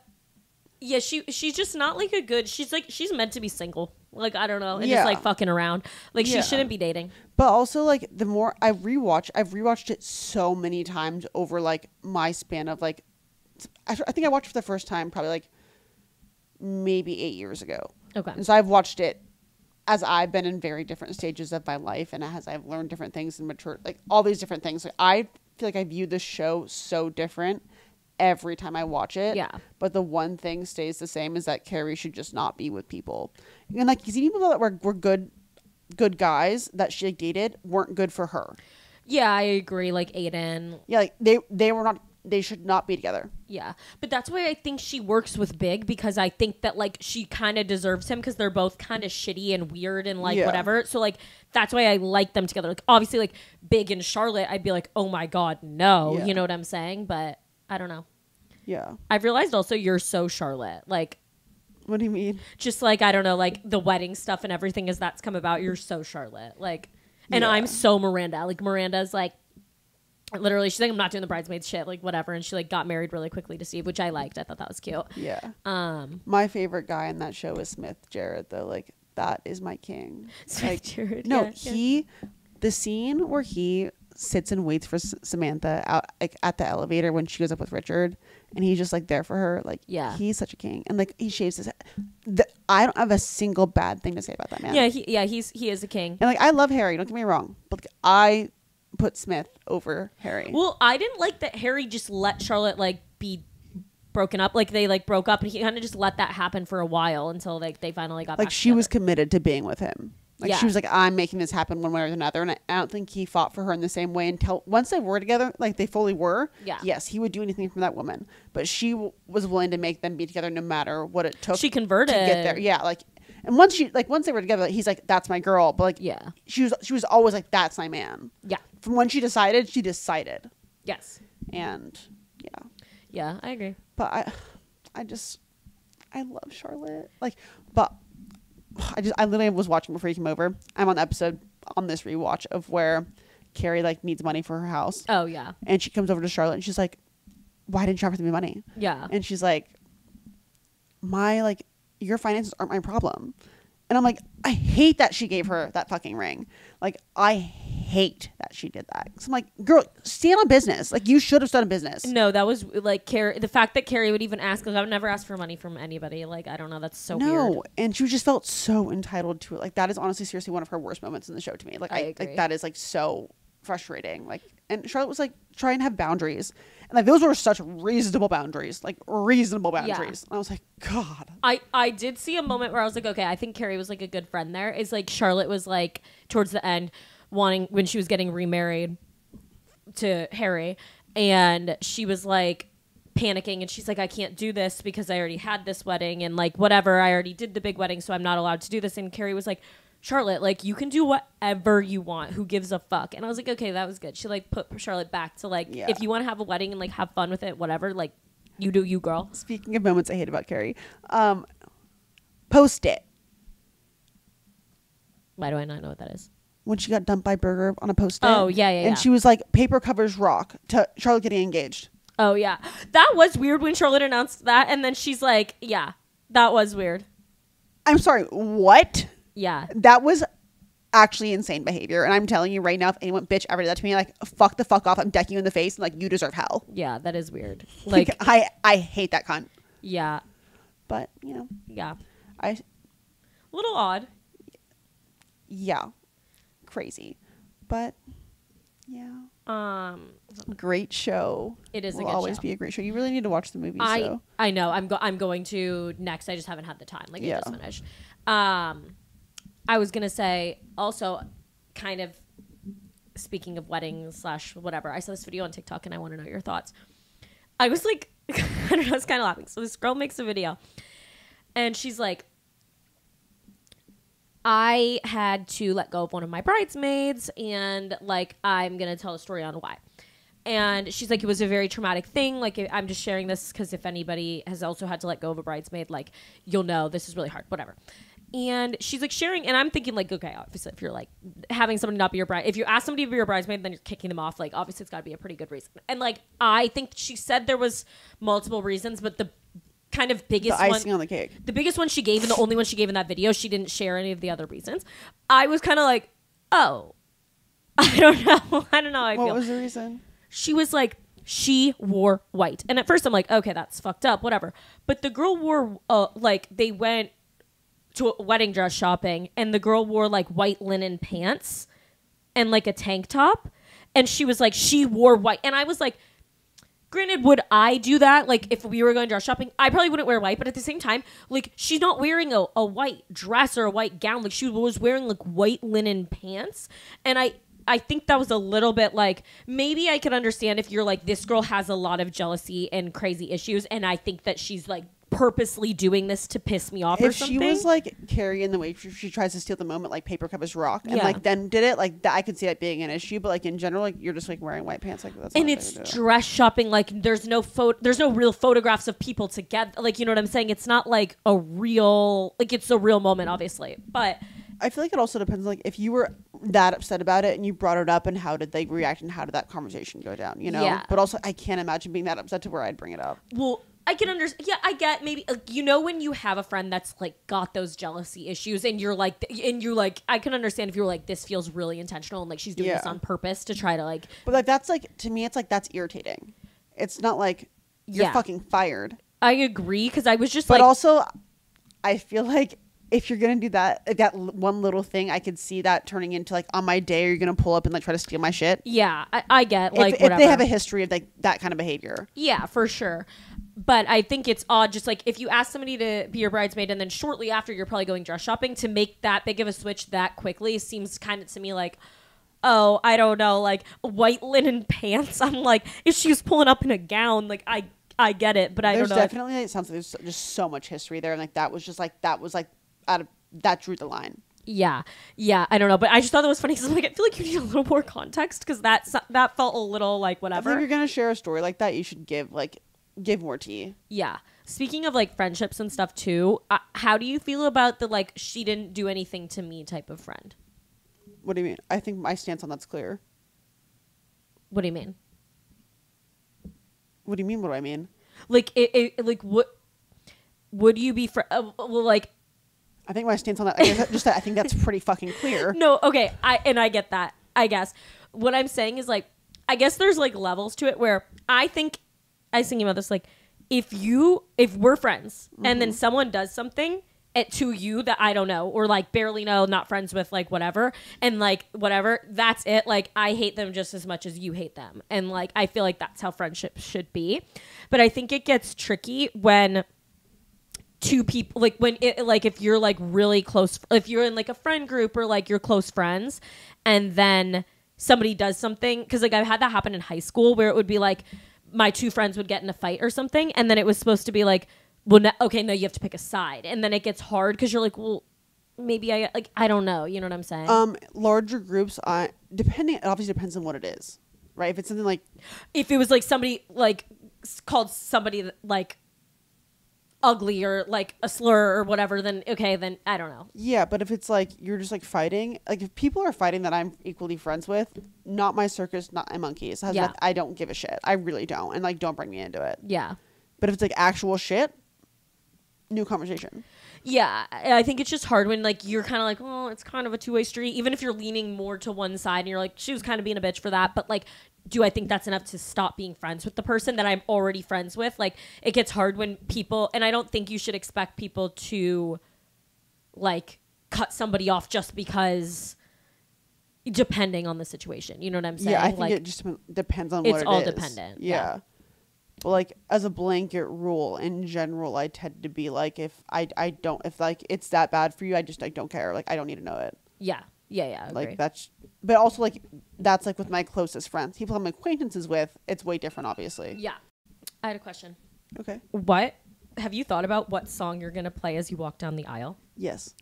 Yeah, she's just not like a good, she's meant to be single. Like, I don't know. And Yeah. just like fucking around. Like Yeah. she shouldn't be dating. but also like the more I've rewatched it so many times over like my span of like, I think I watched it for the first time probably like maybe 8 years ago. Okay. And so I've watched it as I've been in very different stages of my life, and as I've learned different things and matured, like all these different things. Like, I feel like I view the show so different every time I watch it. Yeah. But the one thing stays the same is that Carrie should just not be with people. And like, you see people that were good guys that she like, dated weren't good for her. Yeah, I agree. Like Aiden. Yeah, like they were not. They should not be together. Yeah. But that's why I think she works with Big, because I think that like she kind of deserves him because they're both kind of shitty and weird and like whatever. So like that's why I like them together. Like obviously like Big and Charlotte, I'd be like, oh my God, no. Yeah. You know what I'm saying? But I don't know. Yeah. I've realized also you're so Charlotte. Like, what do you mean? just like, I don't know, like the wedding stuff and everything as that's come about, you're so Charlotte. Like, and Yeah. I'm so Miranda. Like Miranda's like, literally, she's like, I'm not doing the bridesmaids shit, like whatever. And she like got married really quickly to Steve, which I liked. I thought that was cute. Yeah. My favorite guy in that show is Smith Jarrett, though. Like, that is my king. Smith Like, Jarrett, no, yeah. The scene where he sits and waits for Samantha out like at the elevator when she goes up with Richard, and he's just like there for her. Like, Yeah. he's such a king, and like he shaves his head. I don't have a single bad thing to say about that man. Yeah, he is a king. And like, I love Harry. Don't get me wrong, but like, I put Smith over Harry. Well, I didn't like that Harry just let Charlotte like be broken up. Like they like broke up, and he kind of just let that happen for a while until like they finally got Like, back she together. was committed to being with him. Like, Yeah. she was like, I'm making this happen one way or another. And I don't think he fought for her in the same way until once they were together, like they fully were. Yeah. Yes, he would do anything for that woman. But she was willing to make them be together no matter what it took. She converted. To get there. Yeah. Like, and once they were together, like, he's like, that's my girl. But like, Yeah. she was always like, that's my man. Yeah. From when she decided. Yes. And yeah. Yeah, I agree. But I love Charlotte. Like, but I literally was watching before you came over. I'm on the episode on this rewatch of where Carrie like needs money for her house. Oh yeah. And she comes over to Charlotte and she's like, why didn't you offer me money? Yeah. And she's like, your finances aren't my problem. And I'm like, I hate that she gave her that fucking ring. Like, I hate that she did that. So I'm like, girl, stand on business. Like, you should have stood on business. No, that was like Carrie. The fact that Carrie would even ask, like, I would never ask for money from anybody. Like, I don't know. That's so weird. No, and she just felt so entitled to it. Like, that is honestly seriously one of her worst moments in the show to me. Like, I agree. like that is like so frustrating. Like, and Charlotte was like, try and have boundaries. And like those were such reasonable boundaries. And I was like, God. I did see a moment where I was like, okay, I think Carrie was like a good friend there. Is like Charlotte was like towards the end wanting, when she was getting remarried to Harry, and she was like panicking, and she's like, I can't do this because I already had this wedding, and like whatever, I already did the big wedding, so I'm not allowed to do this. And Carrie was like, Charlotte, like you can do whatever you want, who gives a fuck? And I was like, okay, that was good. She like put Charlotte back to like, if you want to have a wedding and like have fun with it, whatever, like you do you, girl. Speaking of moments I hate about Carrie, Post-it. Why do I not know what that is? When she got dumped by Burger on a Post-it. Oh yeah. And she was like, paper covers rock, to Charlotte getting engaged. Oh yeah, that was weird when Charlotte announced that, and then she's like, yeah, that was weird. I'm sorry, what? Yeah, that was actually insane behavior. And I'm telling you right now, if anyone bitch ever did that to me, like, fuck the fuck off, I'm decking you in the face, and like, you deserve hell. Yeah, that is weird. Like I hate that cunt. Yeah, but you know, yeah, a little odd. Yeah, crazy, but yeah. Great show. It is. Will a good always show. be a great show. You really need to watch the movie. I know. I'm going to next. I just haven't had the time. Like I just finished. I was gonna say also, kind of speaking of weddings / whatever. I saw this video on TikTok and I want to know your thoughts. I was like, I don't know. I was kind of laughing. So this girl makes a video, and she's like, I had to let go of one of my bridesmaids, and like I'm gonna tell a story on why. And she's like, it was a very traumatic thing. Like, I'm just sharing this because if anybody has also had to let go of a bridesmaid, like you'll know this is really hard. Whatever. And she's like sharing, and I'm thinking like, okay, obviously if you're like having somebody not be your bride, if you ask somebody to be your bridesmaid, then you're kicking them off. Like obviously it's got to be a pretty good reason. And like I think she said there was multiple reasons, but the kind of biggest the icing on the cake, the biggest one she gave, and the only one she gave in that video, she didn't share any of the other reasons. I was kind of like, oh, I don't know. I don't know how I feel. What was the reason? She was like, she wore white. And at first I'm like, okay, that's fucked up, whatever. But the girl wore, like, they went to a wedding dress shopping, and the girl wore like white linen pants and like a tank top. And she was like, she wore white. And I was like, granted, would I do that? Like, if we were going dress shopping, I probably wouldn't wear white. But at the same time, like, she's not wearing a white dress or a white gown. Like, she was wearing like white linen pants. And I think that was a little bit like, maybe I could understand if you're like, this girl has a lot of jealousy and crazy issues, and I think that she's like purposely doing this to piss me off or something. If she was like Carrie in the way she tries to steal the moment, like paper covers rock, and like then did it, like that, I could see that being an issue. But like in general, like you're just like wearing white pants, like that's. And it's dress shopping. Like there's no real photographs of people together. Like, you know what I'm saying? It's not like a real, like it's a real moment, obviously, but. I feel like it also depends, like, if you were that upset about it and you brought it up, and how did they react and how did that conversation go down, you know? Yeah. But also, I can't imagine being that upset to where I'd bring it up. Well, I can understand. Yeah, I get maybe, you know, when you have a friend that's, like, got those jealousy issues and you're like, I can understand if you're like, this feels really intentional and, like, she's doing this on purpose to try to, like. But, like, that's, like, to me, it's, like, that's irritating. It's not, like, you're fucking fired. I agree, because I was just, but also, I feel like if you're gonna do that, like that one little thing, I could see that turning into like, on my day, are you gonna pull up and like try to steal my shit? Yeah, I get like if they have a history of like that kind of behavior. Yeah, for sure. But I think it's odd, just like if you ask somebody to be your bridesmaid and then shortly after you're probably going dress shopping, to make that big of a switch that quickly seems kind of to me like, oh, I don't know, like white linen pants. I'm like, if she was pulling up in a gown, like I get it, but I don't know. There's definitely, it sounds like there's just so much history there, and like that was out of that drew the line. Yeah, I don't know, but I just thought that was funny because I'm like, I feel like you need a little more context, because that felt a little like whatever. If you're gonna share a story like that, you should give more tea. Yeah. Speaking of like friendships and stuff too, how do you feel about the like she didn't do anything to me type of friend? What do you mean? I think my stance on that's clear. What do you mean? What do you mean? What do I mean? Like like what would you be well, like. I think my stance on that, I think that's pretty fucking clear. No, okay, I get that, I guess. What I'm saying is, like, I guess there's, like, levels to it where I was thinking about this, like, if we're friends, and then someone does something, to you that I don't know, or like barely know, not friends with, like whatever, and like whatever, that's it. Like I hate them just as much as you hate them, and like I feel like that's how friendship should be. But I think it gets tricky when two people, like when it, like if you're like really close, if you're in like a friend group or like you're close friends, and then somebody does something, because like I've had that happen in high school where it would be like my two friends would get in a fight or something, and then it was supposed to be like, well, okay, no, you have to pick a side, and then it gets hard because you're like, well, maybe I don't know, you know what I'm saying? Larger groups, it obviously depends on what it is, right? If it's something like, if it was like somebody like called somebody like ugly or like a slur or whatever, then okay, then I don't know. Yeah, but if it's like you're just like fighting, like if people are fighting that I'm equally friends with, not my circus, not my monkeys. Yeah. I don't give a shit. I really don't, and like don't bring me into it. Yeah. But if it's like actual shit, new conversation. Yeah, I think it's just hard when like you're kind of like, oh, it's kind of a two-way street, even if you're leaning more to one side and you're like, she was kind of being a bitch for that, but like, do I think that's enough to stop being friends with the person that I'm already friends with? Like, it gets hard when people, and I don't think you should expect people to like cut somebody off just because, depending on the situation, you know what I'm saying? Yeah, I think like, it just depends on what it is. It's all dependent. Yeah. But like as a blanket rule in general, I tend to be like, if like it's that bad for you, I don't care. Like I don't need to know it. Yeah. Like that's, but also like that's like with my closest friends, people I'm acquaintances with, it's way different, obviously. Yeah. I had a question. Okay. What have you thought about what song you're gonna play as you walk down the aisle? Yes.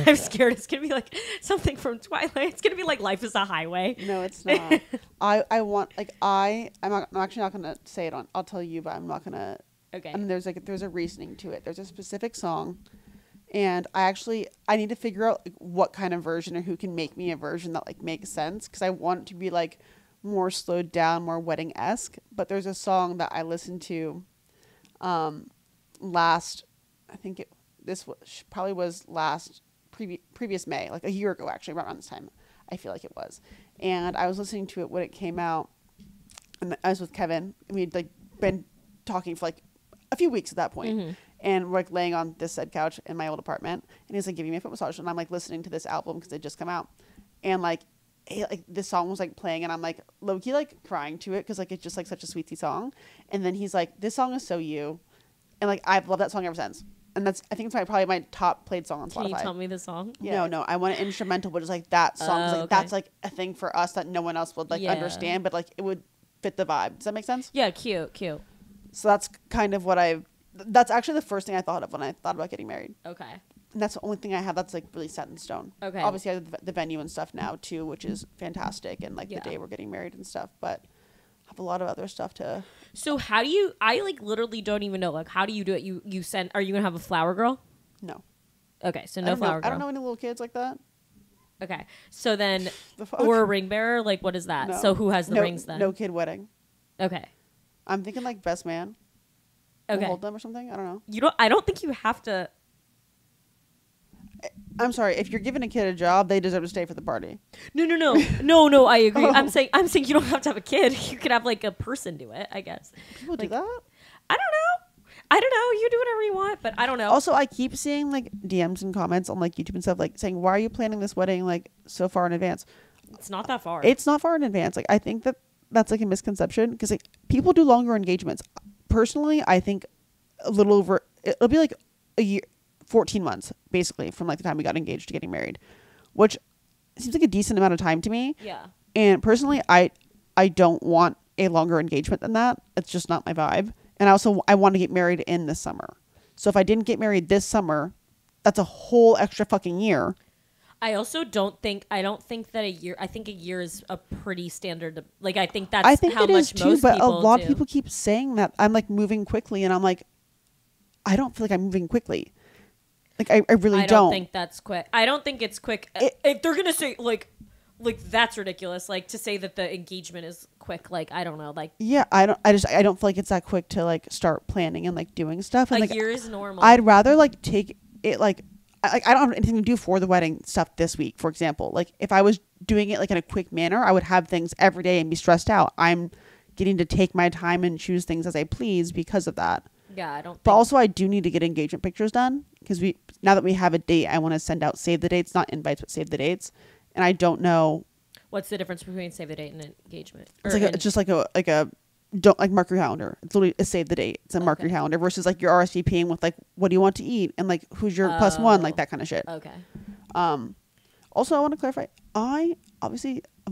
I'm scared it's gonna be like something from Twilight. It's gonna be like Life is a Highway. No, it's not. I want like I'm actually not gonna say it on. I'll tell you, but I'm not gonna. Okay. And there's a reasoning to it. There's a specific song, and I need to figure out like, what kind of version or who can make me a version that like makes sense, because I want it to be like more slowed down, more wedding-esque. But there's a song that I listened to, last, I think previous May, like a year ago, actually, right around this time, I feel like it was. And I was listening to it when it came out, and I was with Kevin, and we'd like been talking for like a few weeks at that point. Mm-hmm. And we're like laying on this said couch in my old apartment, and he's like giving me a foot massage, and I'm like listening to this album because it just come out, and like this song was like playing, and I'm like low-key like crying to it because like it's just like such a sweetie song. And then he's like, this song is so you, and like I've loved that song ever since. And I think it's probably my top played song on Spotify. Can you tell me the song? Yeah. No, I want an instrumental, but it's like that song. Like, okay. That's like a thing for us that no one else would like understand, but like it would fit the vibe. Does that make sense? Yeah, cute. So that's kind of what that's actually the first thing I thought of when I thought about getting married. Okay. And that's the only thing I have that's like really set in stone. Okay. Obviously I have the venue and stuff now too, which is fantastic, and like the day we're getting married and stuff, but I have a lot of other stuff to. So how do you, I like literally don't even know, like how do you do it? You send, are you going to have a flower girl? No. Okay, so no flower girl. I don't know any little kids like that. Okay, so then, or a ring bearer, like what is that? No. So who has the rings then? No kid wedding. Okay. I'm thinking like best man. Okay. We'll hold them or something. I don't know. I don't think you have to. I'm sorry. If you're giving a kid a job, they deserve to stay for the party. No. I agree. Oh. I'm saying you don't have to have a kid. You could have like a person do it, I guess. People like, do that? I don't know. You do whatever you want, but I don't know. Also, I keep seeing like DMs and comments on like YouTube and stuff, like saying, "Why are you planning this wedding like so far in advance?" It's not that far. It's not far in advance. Like I think that's like a misconception, because like people do longer engagements. Personally, I think a little over. It'll be like a year, 14 months basically from like the time we got engaged to getting married, which seems like a decent amount of time to me. Yeah. And personally, I don't want a longer engagement than that. It's just not my vibe. And I want to get married in this summer. So if I didn't get married this summer, that's a whole extra fucking year. I also don't think that a year. I think a year is a pretty standard. Like I think how much too, most but people a lot do. of people keep saying that I'm like moving quickly, and I'm like, I don't feel like I'm moving quickly. Like I really don't. I don't think that's quick. I don't think it's quick. If they're gonna say like that's ridiculous. Like to say that the engagement is quick. Like I don't know. Like yeah, I don't feel like it's that quick to like start planning and like doing stuff. And a like year is normal. I'd rather like take it like I don't have anything to do for the wedding stuff this week, for example. Like if I was doing it like in a quick manner, I would have things every day and be stressed out. I'm getting to take my time and choose things as I please because of that. Yeah, I don't. But also, I do need to get engagement pictures done because now that we have a date, I want to send out save the dates, not invites, but save the dates. And I don't know. What's the difference between save the date and engagement? It's just like a don't like mark your calendar. It's literally a save the date. It's a mark your calendar versus like your RSVPing with like what do you want to eat and like who's your plus one, like that kind of shit. Okay. Also, I want to clarify. I've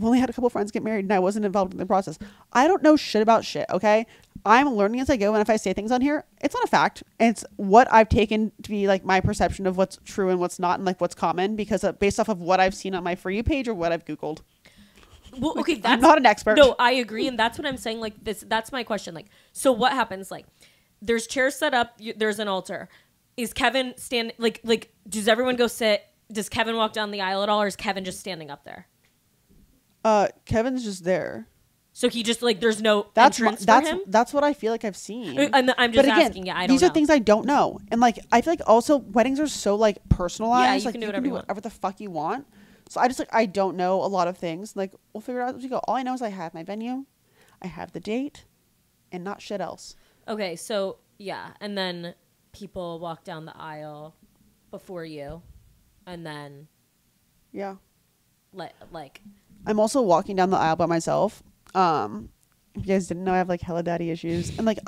only had a couple friends get married and I wasn't involved in the process. I don't know shit about shit. Okay. I'm learning as I go. And if I say things on here, it's not a fact. It's what I've taken to be like my perception of what's true and what's not and like what's common because based off of what I've seen on my For You page or what I've Googled. Well, okay. I'm not an expert. No, I agree. And that's what I'm saying. Like that's my question. Like, so what happens? Like there's chairs set up. There's an altar. Is Kevin like, does everyone go sit? Does Kevin walk down the aisle at all? Or is Kevin just standing up there? Kevin's just there. So he just like there's no entrance for him? That's what I feel like I've seen. I'm just asking. Yeah, I don't know. These are things I don't know. And like I feel like also weddings are so like personalized. Yeah, you can do whatever the fuck you want. So I don't know a lot of things. Like we'll figure it out as we go. All I know is I have my venue, I have the date, and not shit else. Okay, so yeah, and then people walk down the aisle before you, and then yeah, like I'm also walking down the aisle by myself. If you guys didn't know, I have like hella daddy issues, and like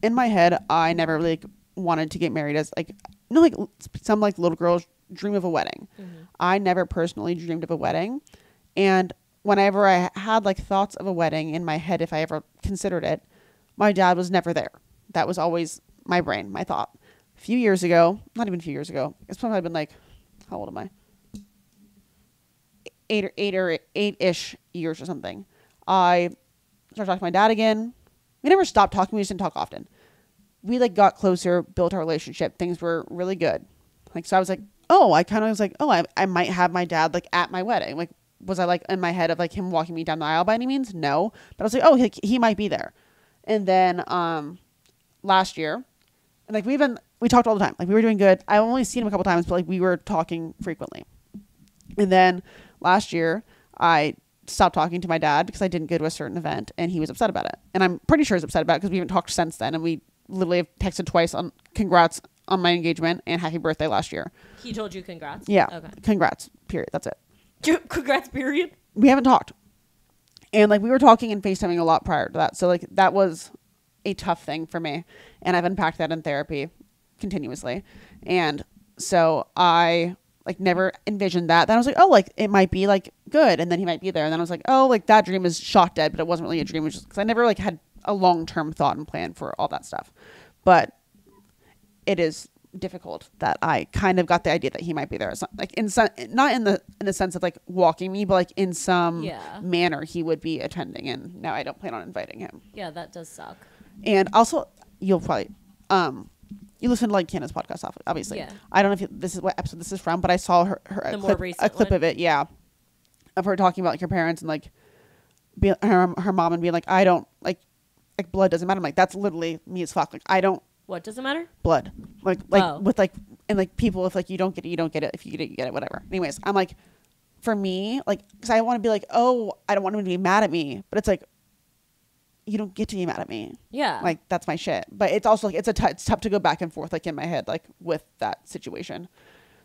in my head, I never really like, wanted to get married as like like some like little girls dream of a wedding. Mm-hmm. I never personally dreamed of a wedding, and whenever I had like thoughts of a wedding in my head, if I ever considered it, my dad was never there. That was always my brain, my thought. A few years ago, not even a few years ago, it's probably been like, how old am I? 8-ish years or something. I started talking to my dad again. We never stopped talking. We just didn't talk often. We like got closer, built our relationship. Things were really good. Like, so I was like, I might have my dad like at my wedding. Like, was I like in my head of like him walking me down the aisle by any means? No. But I was like, he might be there. And then, last year, and like we talked all the time. Like we were doing good. I've only seen him a couple times, but like we were talking frequently. And then last year I stopped talking to my dad because I didn't go to a certain event and he was upset about it. And I'm pretty sure he's upset about it because we haven't talked since then. And we literally have texted twice on congrats on my engagement and happy birthday last year. He told you congrats? Yeah. Okay. Congrats. Period. That's it. Congrats, period? We haven't talked. And like we were talking and FaceTiming a lot prior to that. So like that was a tough thing for me. And I've unpacked that in therapy continuously. And so I like never envisioned that. Then I was like, oh, like it might be like good. And then he might be there. And then I was like, oh, like that dream is shot dead, but it wasn't really a dream. It was just because I never like had a long-term thought and plan for all that stuff. But it is difficult that I kind of got the idea that he might be there. It's not, like not in the sense of like walking me, but like in some manner he would be attending. And now I don't plan on inviting him. Yeah, that does suck. And also you'll probably you listen to like Kiana's podcast, obviously. Yeah. I don't know if this is what episode this is from, but I saw a clip of it. Yeah, of her talking about like her parents and like her mom and being like, I don't like blood doesn't matter. I'm like, that's literally me as fuck. Like I don't. What doesn't matter? Blood. Like with like and like people if like you don't get it, you don't get it. If you get it, you get it. Whatever. Anyways, I'm like, for me, like, because I want to be like, oh, I don't want him to be mad at me, but it's like, you don't get to be mad at me. Yeah. Like that's my shit. But it's also like it's tough to go back and forth like in my head like with that situation.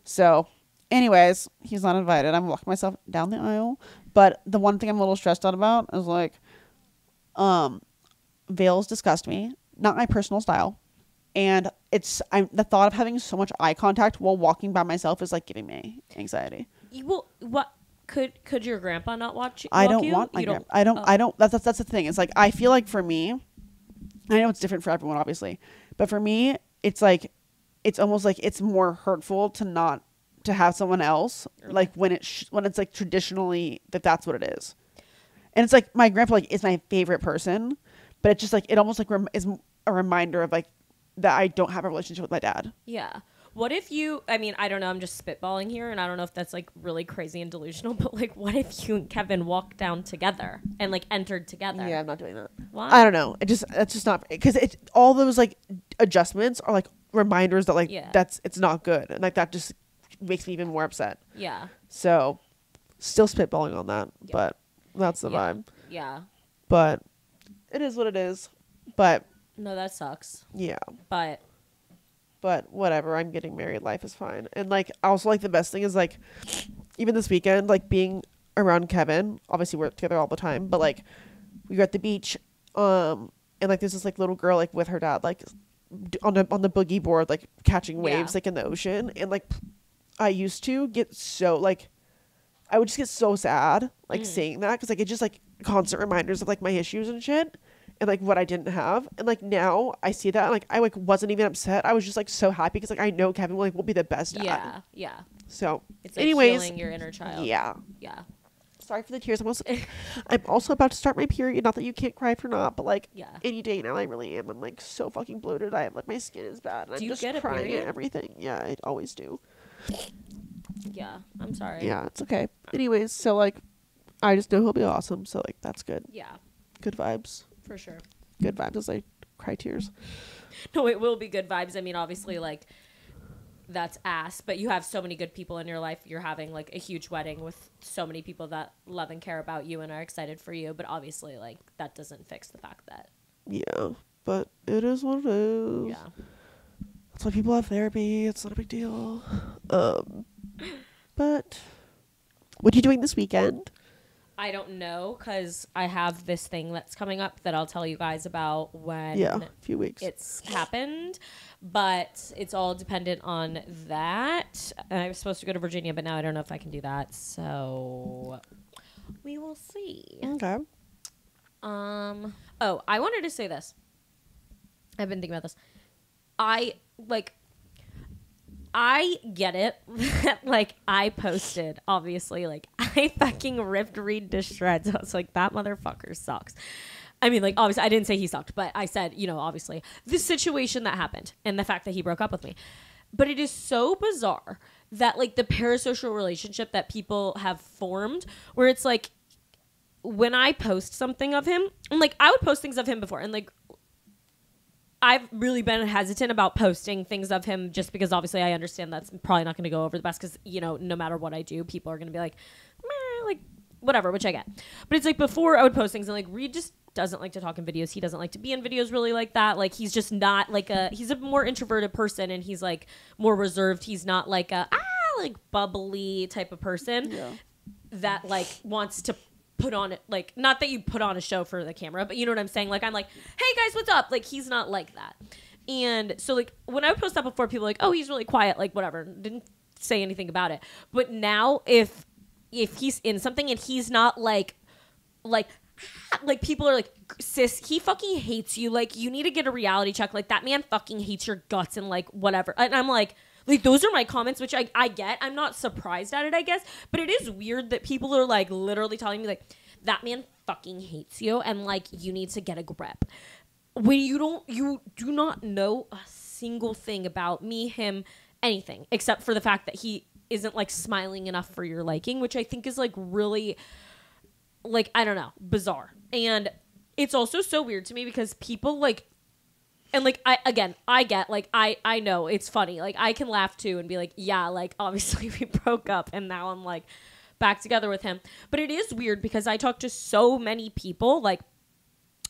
So, anyways, he's not invited. I'm walking myself down the aisle. But the one thing I'm a little stressed out about is like, veils disgust me. Not my personal style. And the thought of having so much eye contact while walking by myself is like giving me anxiety. Well, what could your grandpa not watch? I don't want my grandpa. I don't. That's the thing. It's like I feel like for me, I know it's different for everyone, obviously, but for me, it's like it's almost like it's more hurtful to have someone else like when it's like traditionally that's what it is, and it's like my grandpa like is my favorite person, but it's just like it almost like is a reminder of like that I don't have a relationship with my dad. Yeah. What if I mean, I don't know, I'm just spitballing here, and I don't know if that's, like, really crazy and delusional, but, like, what if you and Kevin walked down together and, like, entered together? Yeah, I'm not doing that. Why? I don't know. That's just not, because all those, like, adjustments are, like, reminders that, like, it's not good, and, like, that just makes me even more upset. Yeah. So, still spitballing on that, but that's the vibe. Yeah. But it is what it is, but. No, that sucks. Yeah. But But whatever, I'm getting married. Life is fine. And like, also like the best thing is like, even this weekend, like being around Kevin, obviously we're together all the time, but like we were at the beach, and like there's this like little girl like with her dad, like on the boogie board, like catching waves like in the ocean. And like I used to get so like, I would just get so sad like seeing that, because like it's just like constant reminders of like my issues and shit, and like what I didn't have. And like now I see that and like I like wasn't even upset. I was just like so happy because like I know Kevin will be the best dad. Yeah. So it's like anyways, healing your inner child. Yeah. Sorry for the tears. I'm also about to start my period. Not that you can't cry for not, but like any day now I really am. I'm like so fucking bloated. I have like my skin is bad. And Do I'm you just get a crying period? at everything. Yeah, I always do. Yeah, I'm sorry. Yeah, it's okay. Anyways, so like I just know he'll be awesome. So like that's good. Yeah. Good vibes. For sure. Good vibes as I cry tears. No, it will be good vibes. I mean, obviously, like, that's ass, but you have so many good people in your life. You're having, like, a huge wedding with so many people that love and care about you and are excited for you, but obviously, like, that doesn't fix the fact that... Yeah, but it is what it is. Yeah. That's why people have therapy. It's not a big deal. But what are you doing this weekend? I don't know, because I have this thing that's coming up that I'll tell you guys about when a few weeks it's happened, but it's all dependent on that. And I was supposed to go to Virginia, but now I don't know if I can do that, so we will see. Okay. Oh, I wanted to say this. I've been thinking about this. I get it. Like, I posted, obviously, like, I fucking ripped Reed to shreds. I was like, that motherfucker sucks. I mean, like, obviously, I didn't say he sucked, but I said, you know, obviously, the situation that happened and the fact that he broke up with me. But it is so bizarre that, like, the parasocial relationship that people have formed, where it's like, when I post something of him, and, like, I would post things of him before, and, like, I've really been hesitant about posting things of him just because obviously I understand that's probably not going to go over the best because, you know, no matter what I do, people are going to be like, meh, like, whatever, which I get. But it's like before I would post things and like Reed just doesn't like to talk in videos. He doesn't like to be in videos really like that. Like, he's just not like he's a more introverted person and he's like more reserved. He's not like like bubbly type of person that like wants to put on it, like, not that you put on a show for the camera, but you know what I'm saying? Like, I'm like, hey guys, what's up? Like, he's not like that. And so like when I would post that before, people were like, oh, he's really quiet, like whatever, didn't say anything about it. But now if he's in something and he's not like people are like, sis, he fucking hates you, like you need to get a reality check, like that man fucking hates your guts and like whatever. And I'm like those are my comments, which I get. I'm not surprised at it, I guess. But it is weird that people are, like, literally telling me, like, that man fucking hates you and, like, you need to get a grip. When you do not know a single thing about me, him, anything, except for the fact that he isn't, like, smiling enough for your liking, which I think is, like, really, like, I don't know, bizarre. And it's also so weird to me because people, like, and, like, I get, like, I know it's funny. Like, I can laugh, too, and be like, yeah, like, obviously we broke up, and now I'm, like, back together with him. But it is weird because I talk to so many people, like,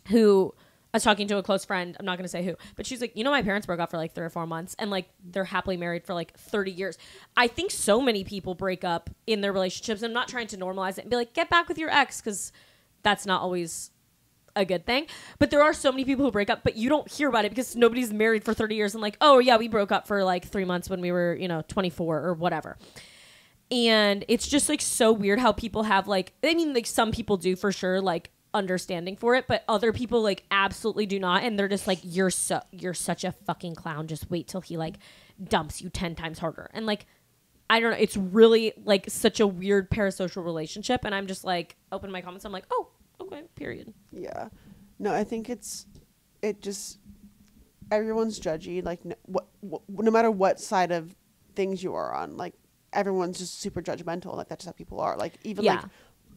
who... I was talking to a close friend. I'm not going to say who. But she's like, you know, my parents broke up for, like, 3 or 4 months, and, like, they're happily married for, like, 30 years. I think so many people break up in their relationships. I'm not trying to normalize it and be like, get back with your ex, because that's not always... a good thing, but there are so many people who break up, but you don't hear about it because nobody's married for 30 years and like, oh yeah, we broke up for like 3 months when we were, you know, 24 or whatever. And it's just like so weird how people have like, I mean, like some people do for sure, like understanding for it, but other people like absolutely do not, and they're just like, you're such a fucking clown, just wait till he like dumps you 10 times harder. And like, I don't know, it's really like such a weird parasocial relationship, and I'm just like, open my comments, I'm like, oh, okay, period. Yeah. No, I think everyone's judgy. Like, no matter what side of things you are on, like, everyone's just super judgmental. Like, that's just how people are. Like, even, like,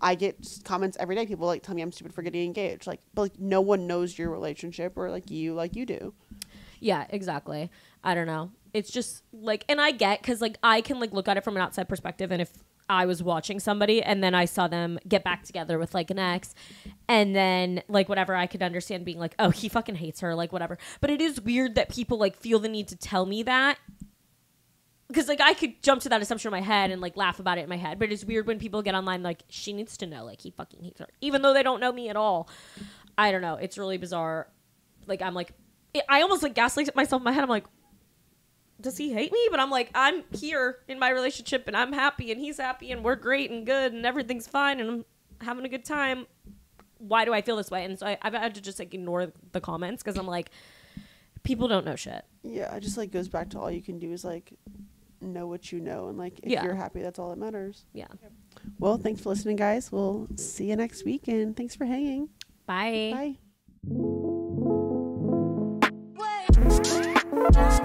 I get comments every day. People, like, tell me I'm stupid for getting engaged. Like, but, like, no one knows your relationship or, like you do. Yeah, exactly. I don't know. It's just, like, and I get, because, like, I can, like, look at it from an outside perspective, and if I was watching somebody and then I saw them get back together with like an ex, and then like whatever, I could understand being like, oh, he fucking hates her, like whatever. But it is weird that people like feel the need to tell me that, because like I could jump to that assumption in my head and like laugh about it in my head, but it's weird when people get online like, she needs to know like he fucking hates her, even though they don't know me at all. I don't know, it's really bizarre. Like I'm like, I almost like gaslight myself in my head. I'm like, does he hate me? But I'm like, I'm here in my relationship and I'm happy and he's happy and we're great and good and everything's fine and I'm having a good time. Why do I feel this way? And so I've had to just like ignore the comments, because I'm like, people don't know shit. Yeah, it just like goes back to all you can do is like know what you know, and like if you're happy, that's all that matters. Yeah. Well, thanks for listening, guys. We'll see you next week, and thanks for hanging. Bye. Bye.